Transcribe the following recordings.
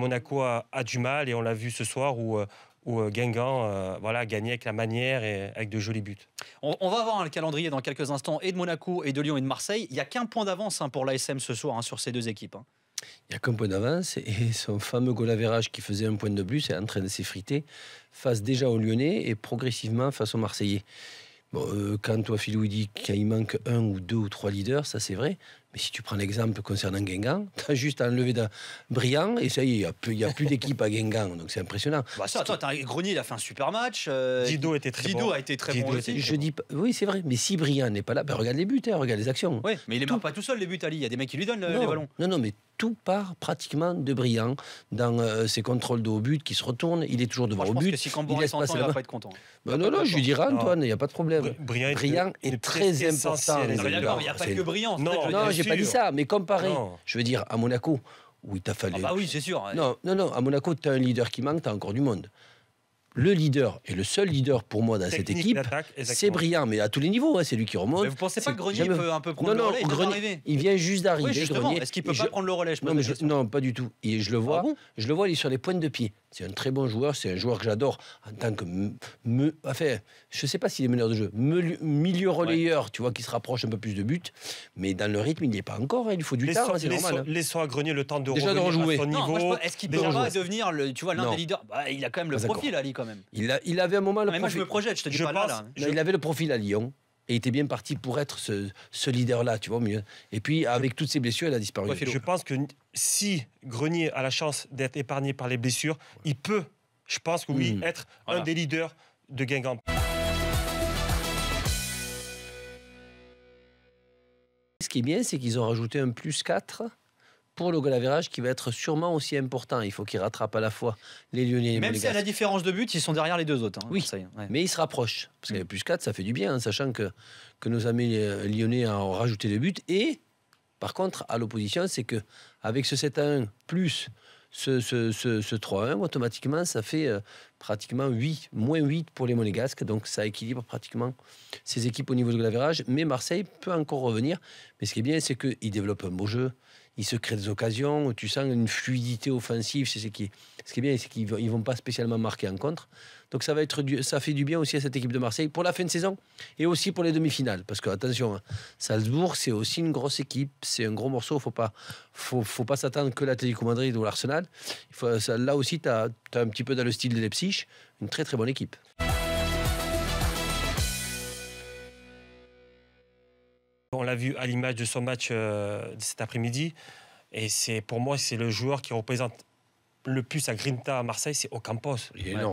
Monaco a du mal et on l'a vu ce soir où Guingamp a gagné avec la manière et avec de jolis buts. On va voir le calendrier dans quelques instants et de Monaco et de Lyon et de Marseille. Il n'y a qu'un point d'avance pour l'ASM ce soir sur ces deux équipes. Il n'y a qu'un point d'avance et son fameux goal average qui faisait un point de plus est en train de s'effriter face déjà aux Lyonnais et progressivement face aux Marseillais. Bon, quand toi, Philou, dit qu'il manque 1 ou 2 ou 3 leaders, ça c'est vrai. Mais si tu prends l'exemple concernant Guingamp, tu as juste à enlever Briand et ça y est, il n'y a plus d'équipe à Guingamp. Donc c'est impressionnant. Grenier, il a fait un super match. Dido était très bon. Dido a été très bon aussi. Je dis pas, oui, c'est vrai. Mais si Briand n'est pas là, regarde les buts, regarde les actions. Oui, mais il ne marque pas tout seul les buts, Ali. Il y a des mecs qui lui donnent les ballons. Non, mais tout part pratiquement de Briand dans ses contrôles de haut but qui se retournent. Il est toujours devant au but. Je pense que si Camboire est entendu, il ne va pas être content. Non, je lui dirai, Antoine, il n'y a pas de problème. Briand est très important. Il n'y a pas que Briand. Non, j'ai pas dit ça, mais comparé, je veux dire, à Monaco, où il t'a fallu... Ah bah oui, c'est sûr. Non, à Monaco, tu as un leader qui manque, tu as encore du monde. Le leader, et le seul leader pour moi dans cette équipe, c'est Briand, mais à tous les niveaux, c'est lui qui remonte. Mais vous ne pensez pas que Grenier peut un peu prendre le relais? Il vient juste d'arriver. Oui, justement. Est-ce qu'il peut pas prendre le relais? Non, pas du tout. Et je le vois, il est sur les pointes de pied. C'est un très bon joueur, c'est un joueur que j'adore en tant que... Enfin, je ne sais pas s'il est meneur de jeu. Milieu relayeur, tu vois, qui se rapproche un peu plus de buts, mais dans le rythme, il n'y est pas encore, il faut du temps, c'est normal. Laissons à Grenier le temps de déjà rejouer à son niveau. Est-ce qu'il peut pas devenir l'un des leaders? Il a quand même le profil, Ali, quand même. Il avait un moment le profil. Moi, je me projette, je te dis pas là. Il avait le profil à Lyon. Et il était bien parti pour être ce leader-là, tu vois, mieux. Et puis, avec toutes ses blessures, il a disparu. Je pense que si Grenier a la chance d'être épargné par les blessures, il peut, je pense que oui, être un des leaders de Guingamp. Ce qui est bien, c'est qu'ils ont rajouté un +4 pour le goal average qui va être sûrement aussi important. Il faut qu'ils rattrapent à la fois les Lyonnais et les Monégasques. Même si à la différence de but, ils sont derrière les deux autres. Oui, mais ils se rapprochent. Parce que le +4, ça fait du bien, sachant que nos amis lyonnais ont rajouté des buts. Et, par contre, à l'opposition, c'est qu'avec ce 7-1 plus ce 3-1, automatiquement, ça fait pratiquement -8 pour les Monégasques. Donc, ça équilibre pratiquement ces équipes au niveau du goal average. Mais Marseille peut encore revenir. Mais ce qui est bien, c'est qu'ils développent un beau jeu. Ils se créent des occasions, tu sens une fluidité offensive. Ce qui est bien, c'est qu'ils ne vont pas spécialement marquer en contre. Donc ça fait du bien aussi à cette équipe de Marseille pour la fin de saison et aussi pour les demi-finales. Parce que, attention, Salzbourg, c'est aussi une grosse équipe, c'est un gros morceau. Faut pas s'attendre que l'Atlético Madrid ou l'Arsenal. Là aussi, tu as un petit peu dans le style de Leipzig, une très très bonne équipe. On l'a vu à l'image de son match de cet après-midi. Et pour moi, c'est le joueur qui représente le plus à Grinta à Marseille, c'est Ocampos.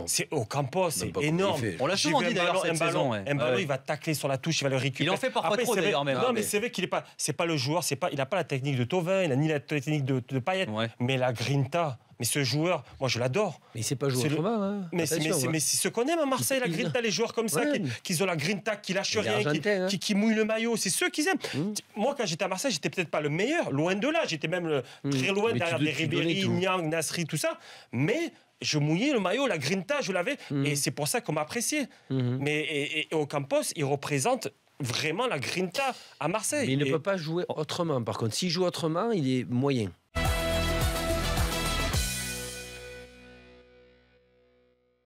C'est Ocampos, c'est énorme. On l'a souvent dit d'ailleurs cette saison. Un ballon, il va tacler sur la touche, il va le récupérer. Il en fait parfois trop d'ailleurs même. Non, mais c'est vrai qu'il n'est pas, c'est pas le joueur, il n'a pas la technique de Thauvin, il n'a ni la technique de Payet, mais la Grinta. Mais ce joueur, moi je l'adore. Mais il ne sait pas jouer autrement. Hein. Mais c'est ce qu'on aime à Marseille, la Grinta, les joueurs comme ça, qui ont la Grinta, qui lâchent rien, qui mouillent le maillot. C'est ceux qu'ils aiment. Moi, quand j'étais à Marseille, j'étais peut-être pas le meilleur, loin de là. J'étais même très loin derrière les Ribéry, Niang, Nasri, tout ça. Mais je mouillais le maillot, la Grinta, je l'avais. Et c'est pour ça qu'on m'appréciait. Mais Ocampos, il représente vraiment la Grinta à Marseille. Mais il ne peut pas jouer autrement. Par contre, s'il joue autrement, il est moyen.